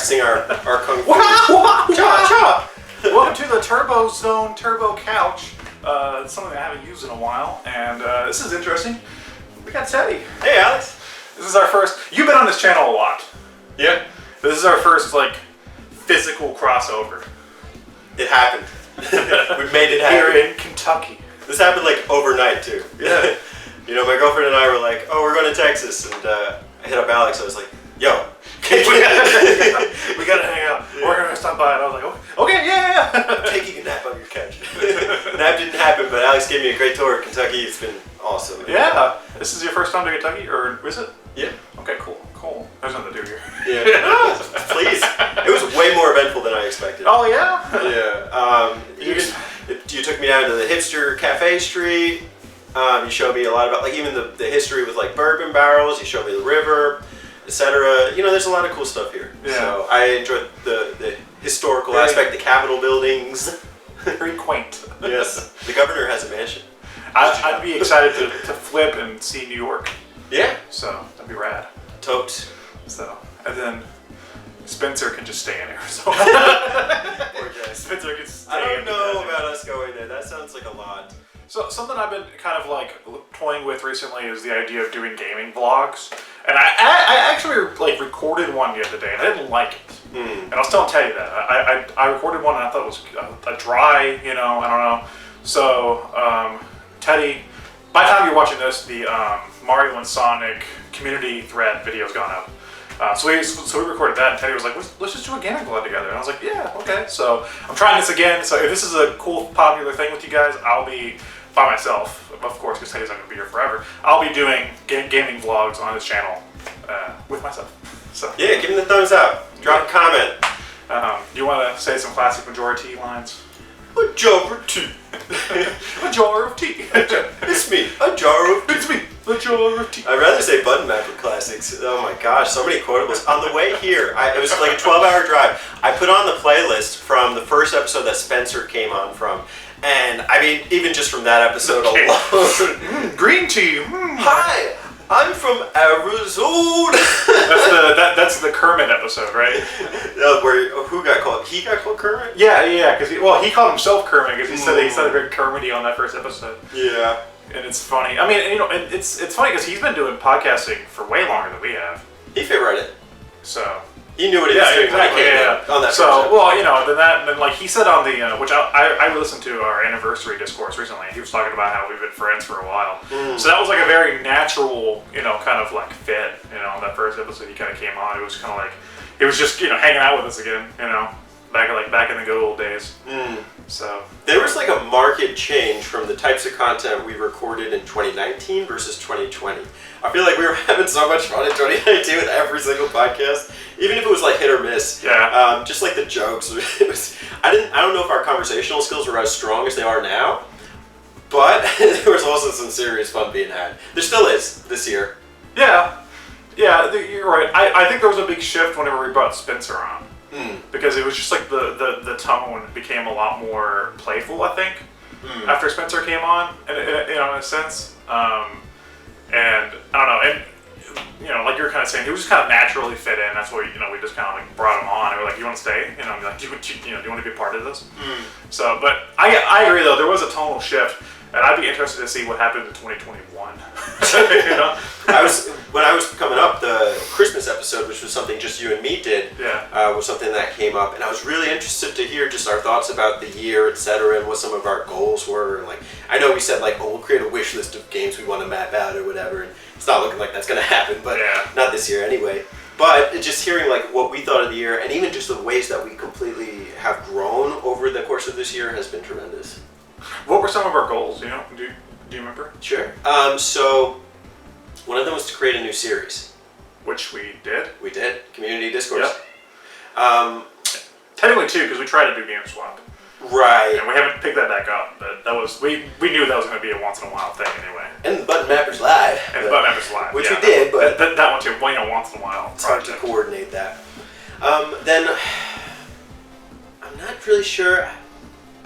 practicing our kung fu. Cha-cha! Welcome to the Turbo Zone Turbo Couch. It's something I haven't used in a while, and this is interesting. We got Teddy. Hey, Alex. This is our first. You've been on this channel a lot. Yeah. This is our first physical crossover. It happened. We made it happen. Here in Kentucky. This happened overnight too. Yeah. My girlfriend and I were like, "Oh, we're going to Texas," and I hit up Alex. I was like, "Yo, we gotta hang out. Yeah. We're gonna stop by." And I was like, "Okay, yeah." Taking a nap on your couch. Nap didn't happen, but Alex gave me a great tour of Kentucky. It's been awesome. Yeah. This is your first time to Kentucky, or is it? Yeah. Okay, cool. There's nothing to do here. Yeah. Please. It was way more eventful than I expected. Oh yeah. Yeah. You took me down to the hipster cafe street. You showed me a lot about even the history with bourbon barrels. You showed me the river, etc. There's a lot of cool stuff here. Yeah. So I enjoyed the historical aspect, the Capitol buildings. Very quaint. Yes. The governor has a mansion. I'd be excited to flip and see New York. Yeah. So that'd be rad. Totes. So and then Spencer can just stay in Arizona. Poor guy. Spencer can stay. I don't know about us going there. That sounds like a lot. So something I've been kind of toying with recently is the idea of doing gaming vlogs. And I actually recorded one the other day and I didn't like it. And I was telling Teddy that. I recorded one and I thought it was a dry, I don't know. So Teddy, by the time you're watching this, the Mario and Sonic community thread video's gone up. So we recorded that, and Teddy was like, let's just do a gaming vlog together. And I was like, yeah, okay. So I'm trying this again. So if this is a cool, popular thing with you guys, I'll be by myself, of course, because Teddy's not going to be here forever. I'll be doing gaming vlogs on this channel with myself. So yeah, give him the thumbs up. Drop a comment. Do you want to say some classic Majora T lines? A jar of tea. A jar of tea. It's me. A jar of tea. It's me. A jar of tea. I'd rather say Button Mapper Classics. Oh my gosh, so many quotables. On the way here, it was like a 12-hour drive. I put on the playlist from the first episode that Spencer came on from. And I mean, even just from that episode alone. Green tea. Hi, I'm from Arizona. That's the Kermit episode, right? Who got called? He got called Kermit? Yeah, because he called himself Kermit because he said very Kermit-y on that first episode. Yeah. And it's funny. I mean, and it's funny because he's been doing podcasting for way longer than we have. He fit right in. So he knew what he was doing. Exactly. On that. So then he said on the which I listened to our anniversary discourse recently. He was talking about how we've been friends for a while. So that was a very natural, kind of fit. On that first episode, he kind of came on. It was kind of he was just hanging out with us again. Back in the good old days. So there was a marked change from the types of content we recorded in 2019 versus 2020. I feel like we were having so much fun in 2019 with every single podcast, even if it was hit or miss. Yeah. Just the jokes. It was. I don't know if our conversational skills were as strong as they are now, but there was also some serious fun being had. There still is this year. Yeah. Yeah, you're right. I think there was a big shift whenever we brought Spencer on. Because it was just the tone became a lot more playful, I think, after Spencer came on, in a sense. And I don't know, and like you were kind of saying, he was just kind of naturally fit in. That's why we just kind of brought him on. And we're like, you want to stay? And I'm like, do you want to be a part of this? So, but I agree though. There was a tonal shift. And I'd be interested to see what happens in 2021. When I was coming up, the Christmas episode, which was something just you and me did, was something that came up, and I was really interested to hear just our thoughts about the year, etc., and what some of our goals were. And I know we said we'll create a wish list of games we want to map out or whatever, and it's not looking like that's going to happen, but not this year anyway. But just hearing like what we thought of the year, and even just the ways that we completely have grown over the course of this year has been tremendous. What were some of our goals? Do you remember? Sure. So one of them was to create a new series. Which we did. We did. Community Discourse. Yep. Technically two, because we tried to do Game Swap. Right. And we haven't picked that back up, but that was we knew that was going to be a once in a while thing anyway. And the Button Mappers Live. And the Button Mappers Live. Which we did, but that one too. Once in a while. It's hard to coordinate that. Then I'm not really sure.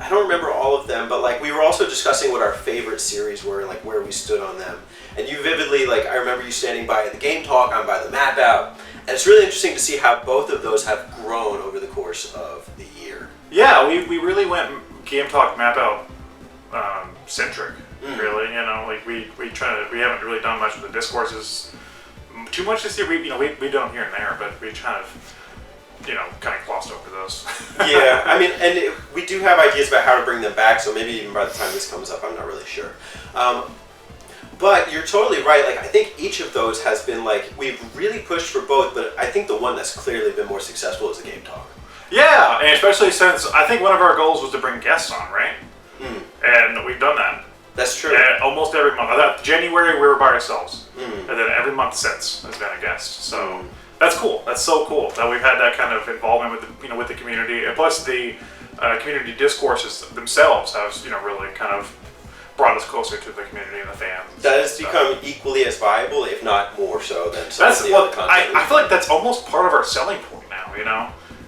I don't remember all of them, but like we were also discussing what our favorite series were and like where we stood on them. And you vividly, like, I remember you standing by the Game Talk, I'm by the Map Out, and it's really interesting to see how both of those have grown over the course of the year. Yeah, we really went Game Talk, Map Out centric. Really, you know, like we haven't really done much with the discourses too much this year. We done here and there, but we kind of glossed over those. Yeah, I mean, and we do have ideas about how to bring them back. So maybe even by the time this comes up, I'm not really sure. But you're totally right. Like, I think each of those has been like, we've really pushed for both, but I think the one that's clearly been more successful is the Game Talk. Yeah, and especially since I think one of our goals was to bring guests on, right? And we've done that. That's true. Almost every month. January we were by ourselves, and then every month since has been a guest. So that's cool. That's so cool that we've had that kind of involvement with the community, and plus the community discourses themselves have really kind of brought us closer to the community and the fans. That has become equally as viable, if not more so, than some of the other content. I feel like that's almost part of our selling point now.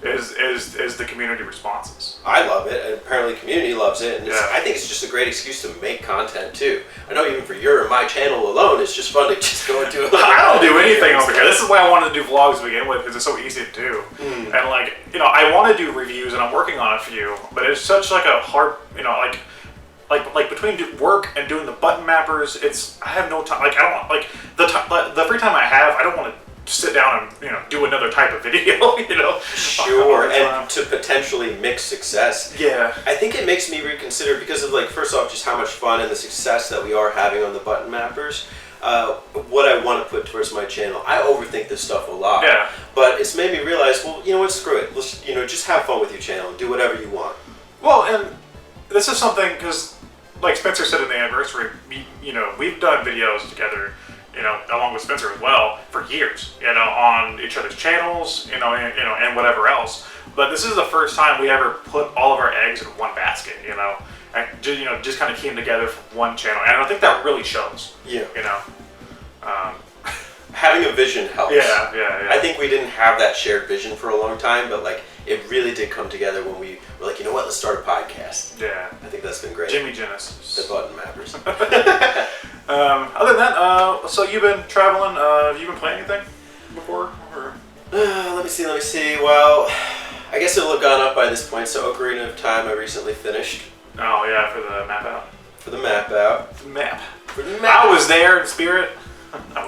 Is the community responses. I love it, and apparently the community loves it, and I think it's just a great excuse to make content too. I know even for your and my channel alone, it's just fun to just go into it. I don't do anything over here. This is why I wanted to do vlogs to begin with, because it's so easy to do. And I want to do reviews, and I'm working on a few, but it's such like a hard, like between work and doing the button mappers, I have no time. Like I don't the free time I have, I don't want to sit down and do another type of video. Sure, and to potentially mix success. Yeah, I think it makes me reconsider because of first off, just how much fun and the success that we are having on the button mappers. What I want to put towards my channel. I overthink this stuff a lot. Yeah, but it's made me realize, well, you know what? Screw it. Let's just have fun with your channel and do whatever you want. Well, and this is something because, like Spencer said in the anniversary, we've done videos together. Along with Spencer as well, for years, on each other's channels, and whatever else. But this is the first time we ever put all of our eggs in one basket, and just kind of came together for one channel. And I think that really shows. Yeah. Having a vision helps. Yeah. I think we didn't have that shared vision for a long time, but it really did come together when we were like, you know what, let's start a podcast. Yeah. I think that's been great. Jimmy Genesis. The button mappers. Other than that, so you've been traveling, have you been playing anything before? Or? Let me see. Well, I guess it'll have gone up by this point, so Ocarina of Time I recently finished. Oh yeah, for the map out. For the map out. The map. For the map. I was there in spirit. I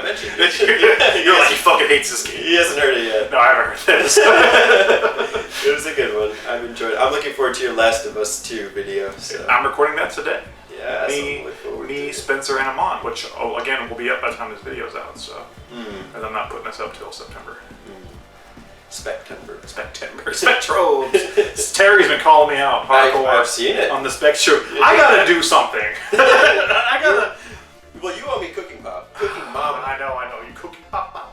mentioned it. You're like, he fucking hates this game. He hasn't heard it yet. No, I haven't heard this. It was a good one. I've enjoyed it. I'm looking forward to your Last of Us 2 video. So. I'm recording that today. Yeah, me, Spencer, and Amon, which again will be up by the time this video's out. So, and I'm not putting this up till September. Spectrobes. Terry's been calling me out hardcore. I've seen it on the Spectrum. I gotta do something. I gotta. Well, you owe me Cooking Pop. Cooking Mama. I know. You Cooking Papa.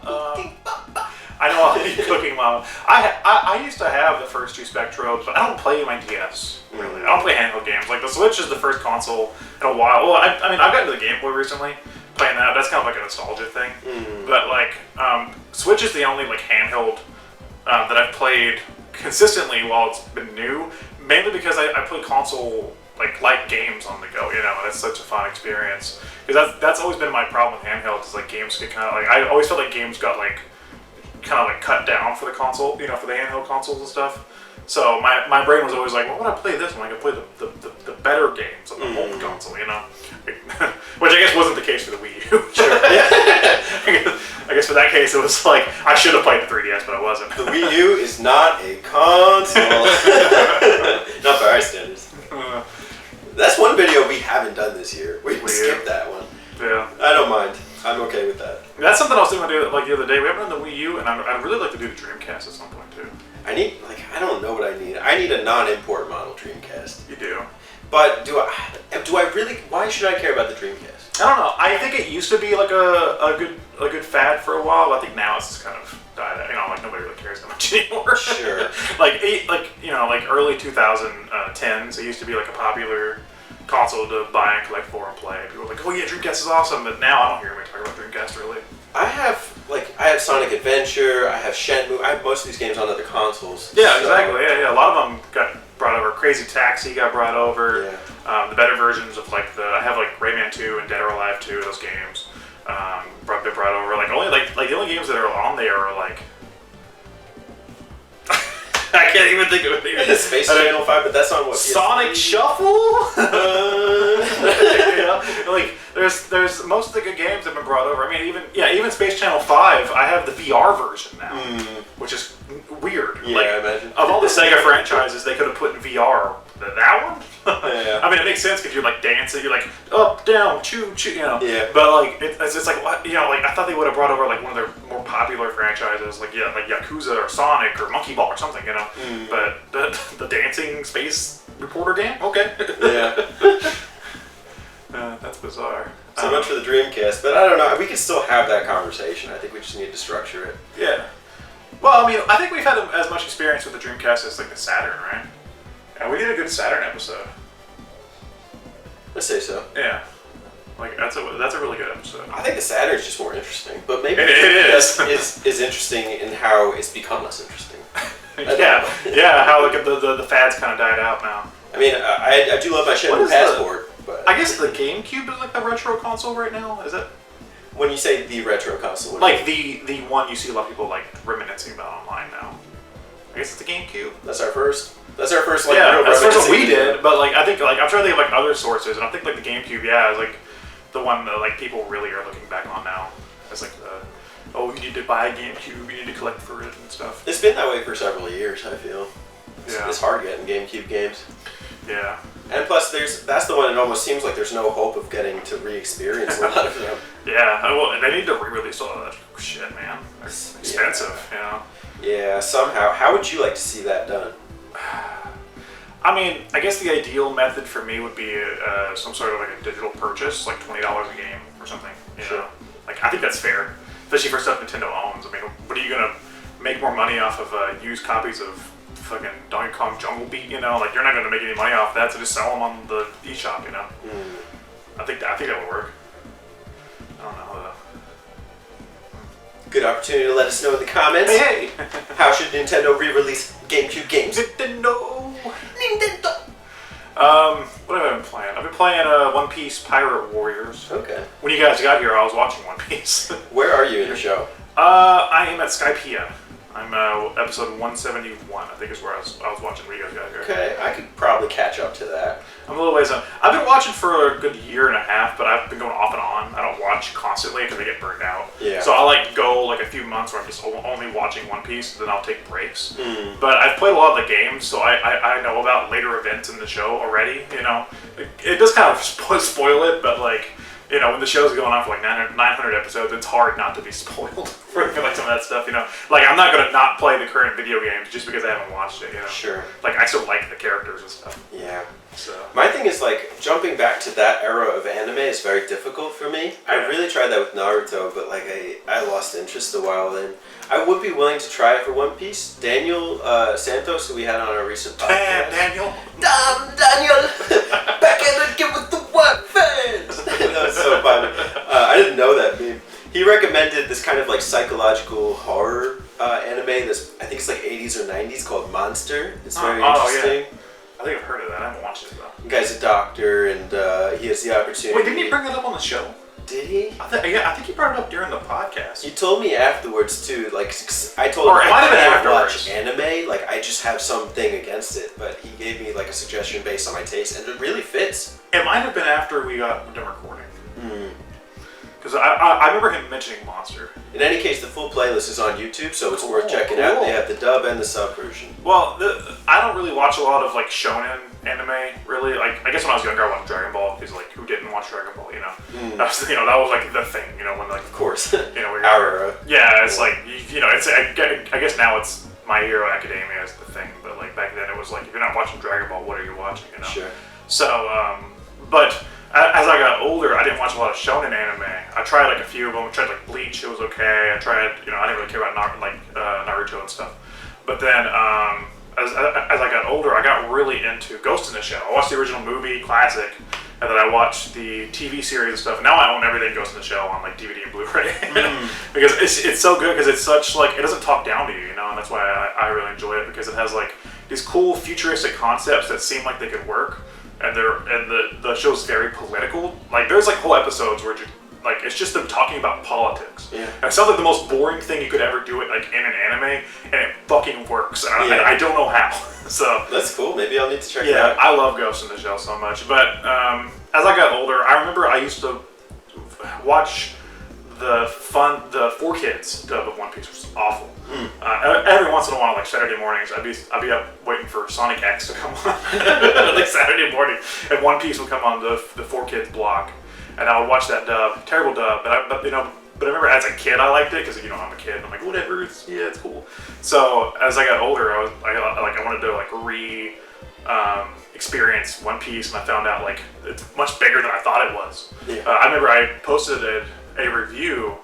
I know I'll be Cooking Mama. I used to have the first two Spectrobes, but I don't play my DS, really. I don't play handheld games. Like, the Switch is the first console in a while. Well, I mean, I've gotten to the Game Boy recently, playing that. That's kind of like a nostalgia thing. But, Switch is the only, handheld that I've played consistently while it's been new, mainly because I play console like games on the go, and it's such a fun experience. Because that's always been my problem with handhelds, is games get kind of I always felt like games got kind of cut down for the console, for the handheld consoles and stuff. So my brain was always like, well, when I play this one, I can play the better games on the home console, which I guess wasn't the case for the Wii U. Sure. I guess for that case, it was like I should have played the 3DS, but I wasn't. The Wii U is not a console, not by our standards. That's one video we haven't done this year. We skipped that one. Yeah. I don't mind. I'm okay with that. That's something I was thinking about the other day. We haven't done the Wii U, and I'd really like to do the Dreamcast at some point too. I don't know what I need. I need a non-import model Dreamcast. You do. But do I really? Why should I care about the Dreamcast? I don't know. I think it used to be a good fad for a while. I think now it's just kind of died out. Nobody really cares that much anymore. Sure. Early 2010s, it used to be a popular console to buy and collect for and play. People were like, oh yeah, Dreamcast is awesome, but now I don't hear anybody talk about Dreamcast really. I have Sonic Adventure, I have Shenmue, I have most of these games on other consoles. Yeah, exactly. Yeah. A lot of them got brought over. Crazy Taxi got brought over. Yeah. The better versions of like I have like Rayman 2 and Dead or Alive 2, those games. Brought over. Like only the only games that are on there are like I can't even think of it. Space Channel 5, but that's on what? Sonic Shuffle? Like there's most of the good games have been brought over. I mean even Space Channel 5, I have the VR version now, which is weird. Yeah, like, I imagine. Of all the Sega franchises they could have put in VR, that one? Yeah. I mean, it makes sense because you're like dancing, you're like up, down, choo, you know. Yeah. But like it's just like what, you know, like I thought they would have brought over like one of their more popular franchises, like like Yakuza or Sonic or Monkey Ball or something, you know. But the dancing space reporter game, okay. Yeah. That's bizarre. So much for the Dreamcast, but I don't know. We could still have that conversation. I think we just need to structure it. Yeah. Well, I mean, I think we've had as much experience with the Dreamcast as like the Saturn, right? And we did a good Saturn episode. Let's say so. Yeah. Like that's a really good episode. I think the Saturn's just more interesting, but maybe it is interesting in how it's become less interesting. yeah. How like the fads kind of died out now. I mean, I do love my Shenmue Passport, but I guess the GameCube is like the retro console right now. Is it? When you say the retro console, like the one you see a lot of people like reminiscing about online now. I guess it's the GameCube. That's our first. That's our first like real that's the first one we video. did. But like I think like I'm trying to think of like other sources, and I think like the GameCube, is like the one that like people really are looking back on now. It's like you need to buy a GameCube, you need to collect for it and stuff. It's been that way for several years. I feel. It's hard getting GameCube games. Yeah. And plus, that's the one. It almost seems like there's no hope of getting to re-experience a lot of them. Yeah. Well, they need to re-release all of that shit, man. It's expensive, you know. Yeah. Somehow, how would you like to see that done? I mean, I guess the ideal method for me would be some sort of like a digital purchase, like $20 a game or something. You know? Like I think that's fair, especially for stuff Nintendo owns. I mean, what are you gonna make more money off of used copies of fucking Donkey Kong Jungle Beat? You know, like you're not gonna make any money off that, so just sell them on the eShop. You know, I think that would work. I don't know. Good opportunity to let us know in the comments. Hey! How should Nintendo re-release GameCube games? Nintendo! What have I been playing? I've been playing One Piece Pirate Warriors. Okay. When you guys got here, I was watching One Piece. Where are you in the show? I am at Skypiea. I'm episode 171, I think is where I was watching when you guys got here. Okay, I could probably catch up to that. I'm a little ways on. I've been watching for a good year and a half, but I've been going off and on. I don't watch constantly because I get burned out. Yeah. So I'll like go like a few months where I'm just only watching One Piece, then I'll take breaks. But I've played a lot of the games, so I know about later events in the show already. You know, it does kind of spoil it, but like, you know, when the show's going on for like 900 episodes, it's hard not to be spoiled for like some of that stuff, you know. Like, I'm not going to not play the current video games just because I haven't watched it, you know. Sure. Like, I still like the characters and stuff. Yeah. So. My thing is, like, jumping back to that era of anime is very difficult for me. Yeah. I really tried that with Naruto, but, like, I lost interest a while then. I would be willing to try it for One Piece. Daniel Santos, who we had on our recent podcast. Damn, Daniel! Daniel! Back at it again with the white fans! That was so funny. I didn't know that meme. He recommended this kind of like psychological horror anime that's, I think it's like 80s or 90s, called Monster. It's very interesting. Yeah. I think I've heard of that. I haven't watched it though. The guy's a doctor and he has the opportunity. Wait, didn't he bring it up on the show? Did he? I think he brought it up during the podcast. He told me afterwards too. Like I told him I can't watch anime. Like I just have something against it. But he gave me like a suggestion based on my taste, and it really fits. It might have been after we got done recording. Because I remember him mentioning Monster. In any case, the full playlist is on YouTube, so it's worth checking out. They have the dub and the sub version. Well, I don't really watch a lot of like shonen anime, really. Like, I guess when I was younger, I watched Dragon Ball. Because like, who didn't watch Dragon Ball? You know, that was like the thing. You know, when like, of course, you know, our era. Yeah, it's like you know, it's I guess now it's My Hero Academia is the thing, but like back then it was like, if you're not watching Dragon Ball, what are you watching? You know. Sure. So, but as I got older, I didn't watch a lot of shonen anime. I tried like a few of them. I tried like Bleach, it was okay. I tried, you know, I didn't really care about Naruto and stuff. But then as I got older, I got really into Ghost in the Shell. I watched the original movie, classic, and then I watched the TV series and stuff. Now I own everything Ghost in the Shell on like DVD and Blu-ray because it's so good because it's such like, it doesn't talk down to you, you know, and that's why I really enjoy it, because it has like these cool futuristic concepts that seem like they could work, and the show's very political. Like there's like whole episodes where like it's just them talking about politics. Yeah. And it sounds like the most boring thing you could ever do it like in an anime, and it fucking works. And I don't know how. So that's cool. Maybe I'll need to check it out. Yeah, I love Ghost in the Shell so much. But as I got older, I remember I used to watch the 4Kids dub of One Piece, which was awful. Every once in a while, like Saturday mornings, I'd be up waiting for Sonic X to come on, like Saturday morning, and One Piece would come on the 4Kids block, and I would watch that dub, terrible dub. But I remember as a kid I liked it because I'm a kid. And I'm like whatever, it's cool. So as I got older, I wanted to experience One Piece, and I found out like it's much bigger than I thought it was. Yeah. I remember I posted a review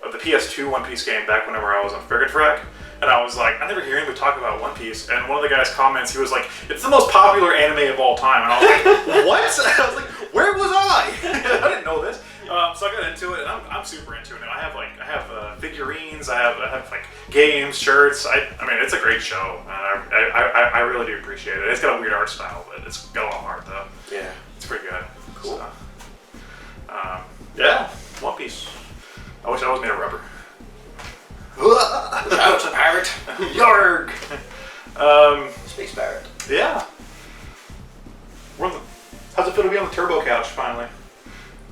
of the PS2 One Piece game back whenever I was on Frigate Frack, and I was like, I never hear anybody talk about One Piece, and one of the guys' comments, he was like, it's the most popular anime of all time, and I was like, what? I was like, where was I? I didn't know this. So I got into it, and I'm super into it now. I have figurines, I have like games, shirts. I mean, it's a great show. I really do appreciate it. It's got a weird art style, but it's got a lot of heart though. Yeah, it's pretty good. Cool. So, yeah, One Piece. I wish I was made of rubber. I was a pirate. Yarg. Space pirate. Yeah. How's it feel to be on the turbo couch finally?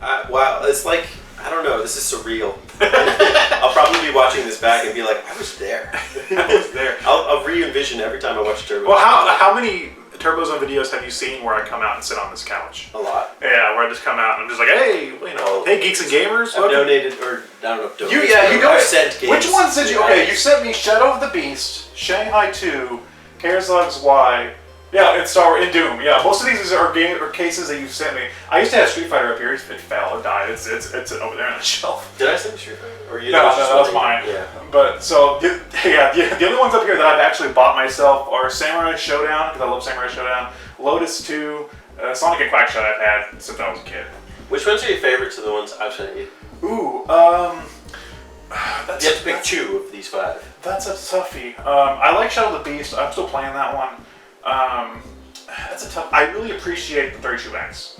Wow, it's like, I don't know, this is surreal. I'll probably be watching this back and be like, I was there. I was there. I'll re-envision every time I watch Turbo. Well, how many Turbos on videos have you seen where I come out and sit on this couch? A lot. Yeah, where I just come out and I'm just like, hey, hey, geeks and gamers. I've donated, or I don't know if donated. You I've sent games. Which ones did you? Okay, you sent me Shadow of the Beast, Shanghai 2, Herzog's Y. Yeah, and Star Wars, and Doom. Yeah, most of these are cases that you sent me. I used to have Street Fighter up here. It fell or died. It's over there on the shelf. Did I send you Street Fighter? Or you? No, that was mine. Yeah. But so the other ones up here that I've actually bought myself are Samurai Showdown, because I love Samurai Showdown, Lotus 2, Sonic and Quackshot I've had since I was a kid. Which ones are your favorites of the ones I've sent you? Ooh, you have to pick 2 of these 5. That's a toughie. I like Shadow of the Beast. I'm still playing that one. That's a tough. I really appreciate the 32X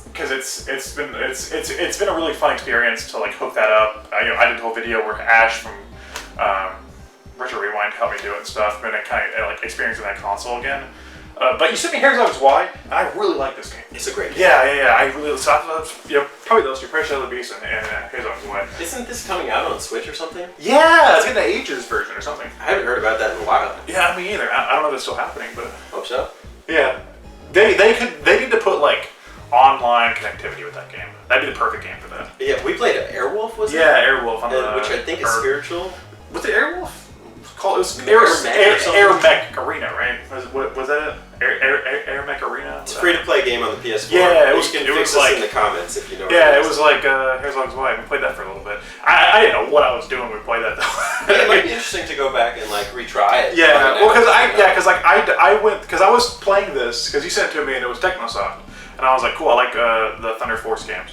because it's been a really fun experience to like hook that up. I did a whole video where Ash from Retro Rewind helped me do it and stuff, and it kind of like experiencing that console again. But you sent me Herzog's Y, and I really like this game. It's a great game. Yeah. I really probably those two, probably Shadow of the Beast and Herzog's Y. Isn't this coming out on Switch or something? Yeah, it's getting the Ages version or something. I haven't heard about that in a while. Yeah, me either. I don't know if it's still happening, but hope so. Yeah, they need to put like online connectivity with that game. That'd be the perfect game for that. Yeah, we played Airwolf, was it? Yeah, Airwolf on the which I think is spiritual. Was it Airwolf? It was Air Mech Arena, right? Was that it? Air Mech Arena? It's a free-to-play game on the PS4. Yeah, you can fix this in the comments if you know. Yeah, it was like Herzog's Y. We played that for a little bit. I didn't know what I was doing when we played that though. Yeah, it might be interesting to go back and like retry it. Yeah, well, because I was playing this because you sent it to me and it was Technosoft, and I was like, cool, I like the Thunder Force games.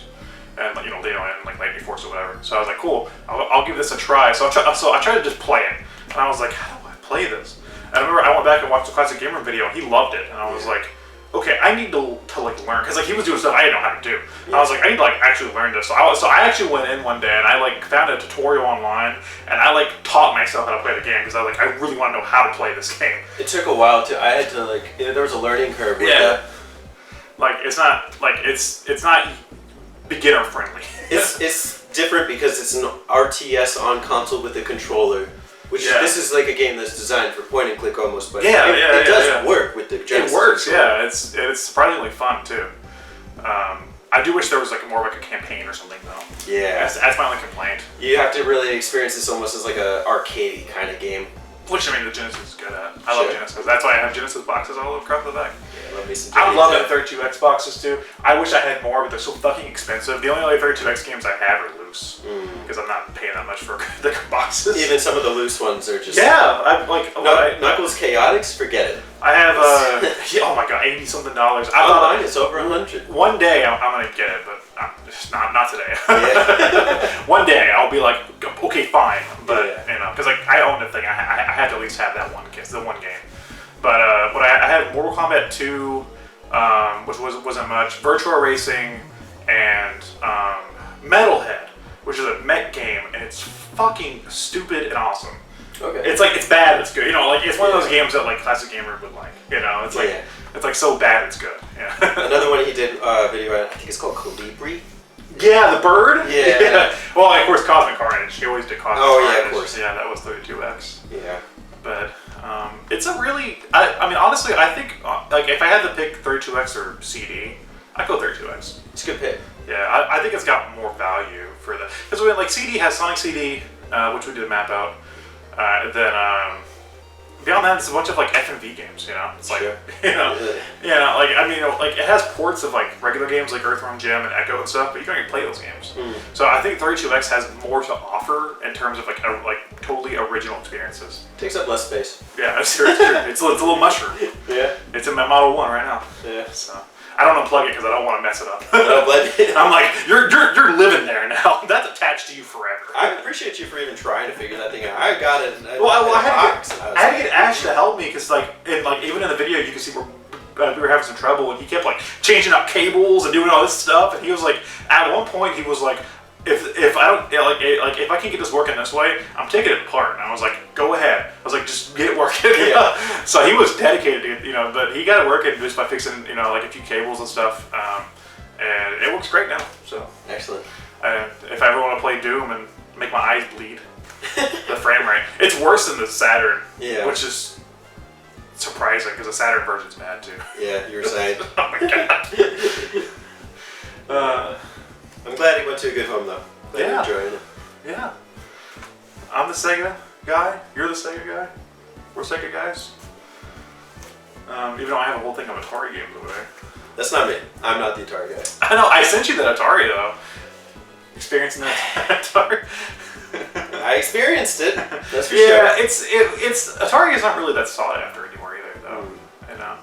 And and like Lightning Force or whatever. So I was like, cool, I'll give this a try. So I tried to just play it, and I was like, how do I play this? And I remember I went back and watched the Classic Gamer video, and he loved it, and I was like, okay, I need to like learn, because like he was doing stuff I didn't know how to do. Yeah. I was like, I need to like actually learn this. So I actually went in one day and I like found a tutorial online, and I like taught myself how to play the game because I really want to know how to play this game. It took a while to. I had to like there was a learning curve. Yeah. Like it's not beginner friendly. It's different because it's an RTS on console with a controller, which this is like a game that's designed for point and click almost, but it does work with the Genesis. It works, controller. yeah. It's surprisingly fun too. I do wish there was like more of like a campaign or something though. Yeah, that's my only complaint. You have to really experience this almost as like a arcade kind of game. Which I mean, the Genesis is good at. I love Genesis. That's why I have Genesis boxes all across the back. Yeah, love me some. I love the 32X boxes too. I wish I had more, but they're so fucking expensive. The only other 32X games I have are loose because I'm not paying that much for the boxes. Even some of the loose ones are just. Yeah, I'm like Knuckles Chaotix. Forget it. I have oh my god, $80-something. I thought mine is over 100. One day I'm gonna get it, but not today. Yeah. One day I'll be like, okay, fine, but because like I own the thing, I had to at least have that one game. But what I had Mortal Kombat 2, which wasn't much, Virtua Racing, and Metalhead, which is a mech game, and it's fucking stupid and awesome. Okay. It's like, it's bad, it's good. You know, like, it's one of those games that, like, classic gamer would like. You know, it's like, it's like so bad it's good. Yeah. Another one he did video at, I think it's called Colibri. Yeah, the bird? Yeah. Well, of course, Cosmic Carnage. He always did Cosmic Carnage. Oh, yeah, of course. Yeah, that was 32X. Yeah. But it's a really... I mean, honestly, I think, like, if I had to pick 32X or CD, I'd go 32X. It's a good pick. Yeah, I think it's got more value for the... Because, like, CD has Sonic CD, which we did a map out. Then, beyond that, it's a bunch of, like, FMV games, you know? It's like, sure. you know, like, I mean, like, it has ports of, like, regular games like Earthworm Jim and Echo and stuff, but you don't even play those games. So I think 32X has more to offer in terms of, like, totally original experiences. Takes up less space. Yeah, seriously. It's a little mushroom. Yeah. It's in my Model 1 right now. Yeah. So I don't unplug it because I don't want to mess it up. No, I'm like, you're living there now. That's attached to you forever. I appreciate you for even trying to figure that thing out. I got it. I had to get Ash to help me because, like, even in the video, you can see we were having some trouble, and he kept, like, changing out cables and doing all this stuff. And he was like, at one point, he was like, if I don't like if I can get this working this way, I'm taking it apart. And I was like, go ahead. I was like, just get it working. Yeah. So he was dedicated to it, you know, but he got it working just by fixing, you know, like a few cables and stuff. And it works great now. So excellent. If I ever want to play Doom and make my eyes bleed, the frame rate, it's worse than the Saturn, which is surprising because the Saturn version's bad too. Yeah, you were saying. Oh my god. I'm glad he went to a good home though. Glad you enjoyed it. Yeah. I'm the Sega guy. You're the Sega guy. We're Sega guys. Even though I have a whole thing of Atari games over there. That's not me. I'm not the Atari guy. I know. I sent you that Atari though. Experiencing that Atari. I experienced it. That's for sure. Yeah, it's Atari is not really that sought after anymore either though. You know.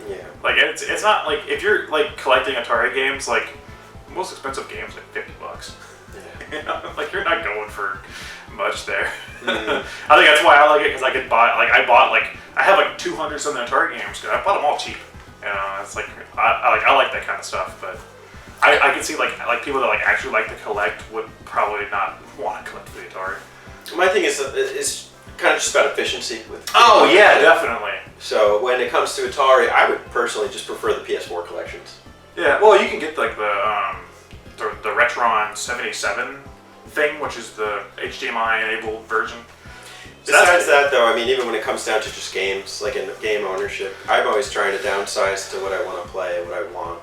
Yeah. Like it's not like if you're like collecting Atari games, like the most expensive games like $50. Yeah. You know, like you're not going for much there. I think that's why I like it because I could buy I have like 200 something Atari games. I bought them all cheap. You know, it's like I like that kind of stuff, but I can see like people that like actually like to collect would probably not want to collect for the Atari. My thing is it's kind of just about efficiency with. Oh yeah, definitely. So when it comes to Atari, I would personally just prefer the PS4 collections. Yeah, well, you can get like the Retron 787 thing, which is the HDMI-enabled version. So besides that, though, I mean, even when it comes down to just games, like in game ownership, I'm always trying to downsize to what I want to play, what I want.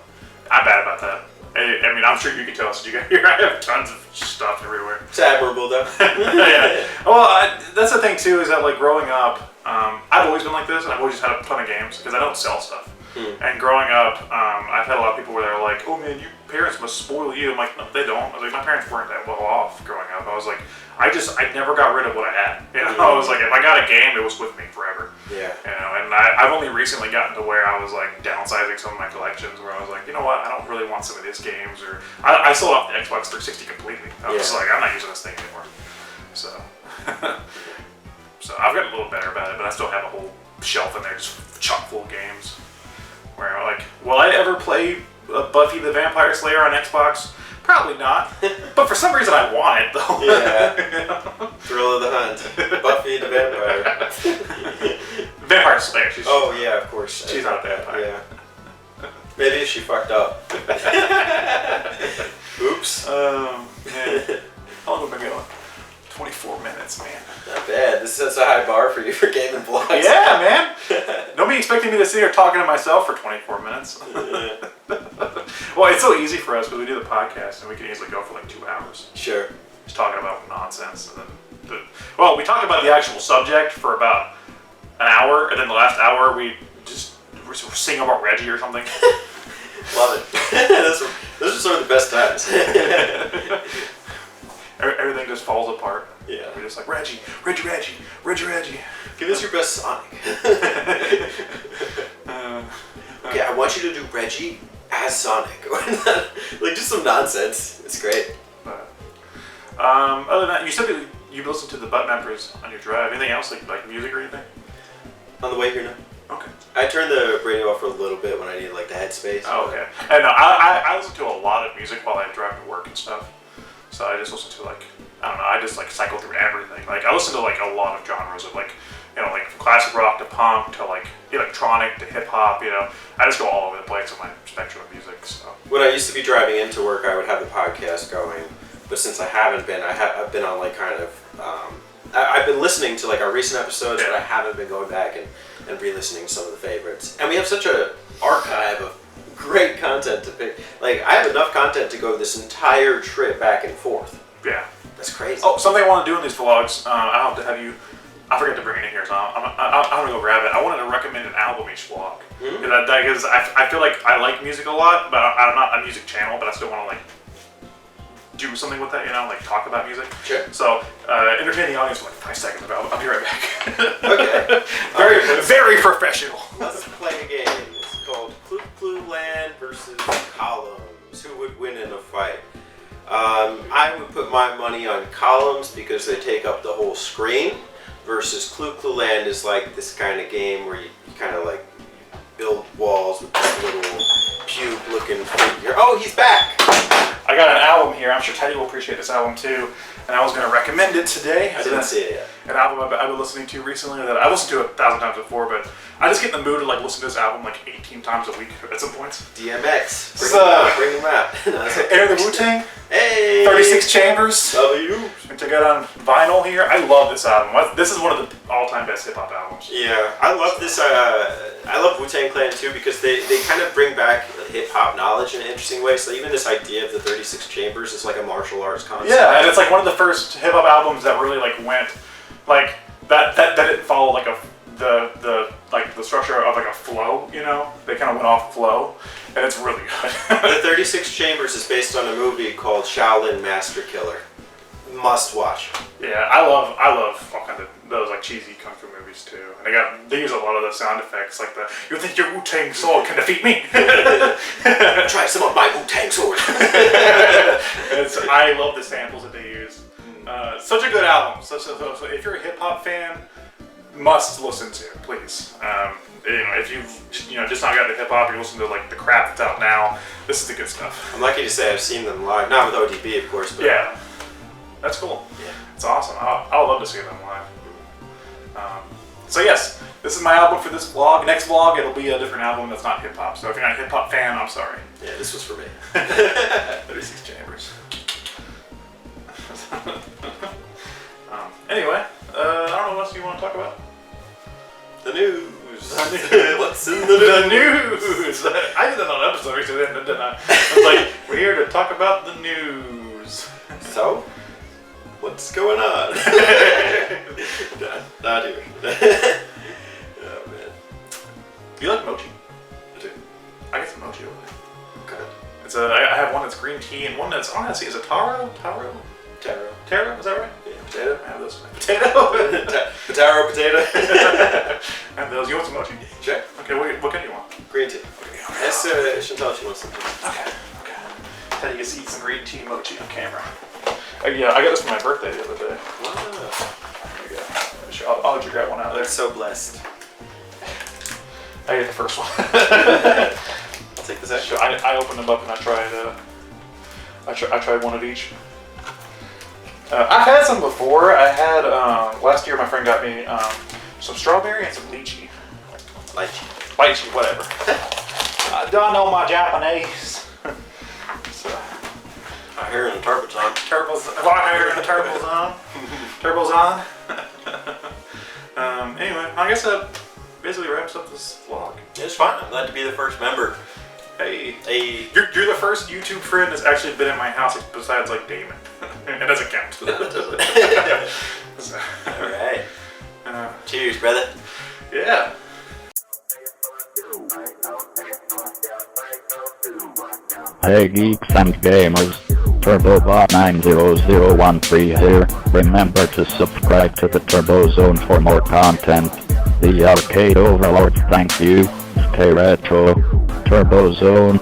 I'm bad about that. I mean, I'm sure you can tell us. I have tons of stuff everywhere. It's admirable, though. Yeah. Well, that's the thing too. Is that like growing up, I've always been like this, and I've always just had a ton of games because I don't sell stuff. And growing up, I've had a lot of people where they're like, "Oh man, your parents must spoil you." I'm like, "No, they don't." I was like, "My parents weren't that well off growing up." I was like, I never got rid of what I had. You know, I was like, if I got a game, it was with me forever. Yeah. You know, and I've only recently gotten to where I was like downsizing some of my collections, where I was like, you know what, I don't really want some of these games, or I sold off the Xbox 360 completely. I was just like, I'm not using this thing anymore. So, so I've gotten a little better about it, but I still have a whole shelf in there just chock full of games. Where I'm like, will I ever play Buffy the Vampire Slayer on Xbox? Probably not. But for some reason I want it though. Yeah. Thrill of the hunt. Buffy the Vampire. Vampire Slayer. Yeah, of course. She's not a vampire. Yeah. Maybe she fucked up. Oops. Man. How long have we been going? 24 minutes, man. Not bad. This sets a high bar for you for gaming vlogs. Yeah, man. Don't be expecting me to sit here talking to myself for 24 minutes. Well, it's so easy for us because we do the podcast and we can easily go for like 2 hours. Sure. Just talking about nonsense. And then we talk about the actual subject for about an hour, and then the last hour we sing about Reggie or something. Love it. Those are sort of the best times. Everything just falls apart. Yeah. We're just like, Reggie. Give us your best Sonic. Okay, I want you to do Reggie as Sonic. Like, just some nonsense. It's great. But, other than that, you said that you listened to the butt members on your drive. Anything else, like music or anything? On the way here now? Okay. I turn the radio off for a little bit when I need like the headspace. Oh, okay. And I listen to a lot of music while I drive to work and stuff. So I just listen to like, I don't know, I just like cycle through everything. Like I listen to like a lot of genres of like, you know, like from classic rock to punk to like electronic to hip hop, you know. I just go all over the place in my spectrum of music, so. When I used to be driving into work, I would have the podcast going. But since I haven't been, I've been on like kind of, I've been listening to like our recent episodes, but I haven't been going back and re-listening to some of the favorites. And we have such an archive of great content to pick. Like, I have enough content to go this entire trip back and forth. Yeah. That's crazy. Oh, something I want to do in these vlogs, I have to have you, I forgot to bring it in here, so I'm going to go grab it. I wanted to recommend an album each vlog. Because I feel like I like music a lot, but I'm not a music channel, but I still want to like do something with that, you know, like talk about music. Sure. So, entertain the audience for like 5 seconds, but I'll be right back. Okay. Very professional. Let's play a game. It's called Clue Clue Land versus Columns. Who would win in a fight? I would put my money on Columns because they take up the whole screen, versus Clue Clue Land is like this kind of game where you kind of like build walls with this little pube-looking figure. Oh, he's back! I got an album here. I'm sure Teddy will appreciate this album too. And I was going to recommend it today. I didn't see it yet. An album I've been listening to recently that I listened to 1,000 times before, but I just get in the mood to like listen to this album like 18 times a week at some points. DMX. Bring him out. Air the Wu-Tang. Hey! 36 Chambers. W. And to get on vinyl here. I love this album. This is one of the all-time best hip-hop albums. Yeah, I love this. I love Wu-Tang Clan too because they kind of bring back hip-hop knowledge in an interesting way. So even this idea of the 36 Chambers is like a martial arts concept. Yeah, and it's like one of the first hip-hop albums that really like went like that didn't follow like the structure of like a flow, you know? They kind of went off flow, and it's really good. The 36 Chambers is based on a movie called Shaolin Master Killer. Must watch. Yeah, I love all kinds of those like cheesy kung fu movies too. And they use a lot of the sound effects, like the "You think your Wu-Tang sword can defeat me?" Try some of my Wu-Tang sword. I love the samples that they use. Such a good album. So if you're a hip hop fan, must listen to, please. If you've just not got the hip hop, you listen to like the crap that's out now. This is the good stuff. I'm lucky to say I've seen them live, not with ODB, of course, but yeah, that's cool. Yeah, it's awesome. I'll love to see them live. So yes, this is my album for this vlog. Next vlog, it'll be a different album that's not hip hop. So if you're not a hip hop fan, I'm sorry. Yeah, this was for me. 36 Chambers. Anyway, I don't know what else you want to talk about. The news. What's in the news? I did that on an episode recently, didn't I? I was like, we're here to talk about the news. So, what's going on? Not here. Oh man. Do you like mochi? I do. I get some mochi over there. Okay. I have one that's green tea and one that's, I want to see, is it taro? Taro? Is that right? Yeah, potato. I have those. Potato? Potato. I have those. You want some mochi? Sure. Okay, what kind do you want? Green tea. Yes, Chantal, she wants something. Okay. Teddy gets to eat some green tea mochi on camera. Yeah, I got this for my birthday the other day. Wow. There you go. I'll let you grab one out there. I'm so blessed. I ate the first one. I'll take the second. I opened them up and I tried one of each. I've had some before. I had last year. My friend got me some strawberry and some lychee. Lychee, whatever. I don't know my Japanese. So. I hear in turbos on. Turbos on. Anyway, I guess that basically wraps up this vlog. It's fun. I'm glad to be the first member. Hey, you're the first YouTube friend that's actually been in my house besides like Damon. It doesn't count. No, it doesn't. So. All right. Cheers, brother. Yeah. Hey geeks and gamers, TurboBot90013 here. Remember to subscribe to the Turbo Zone for more content. The Arcade Overlords thank you. Stay retro. Turbo Zone.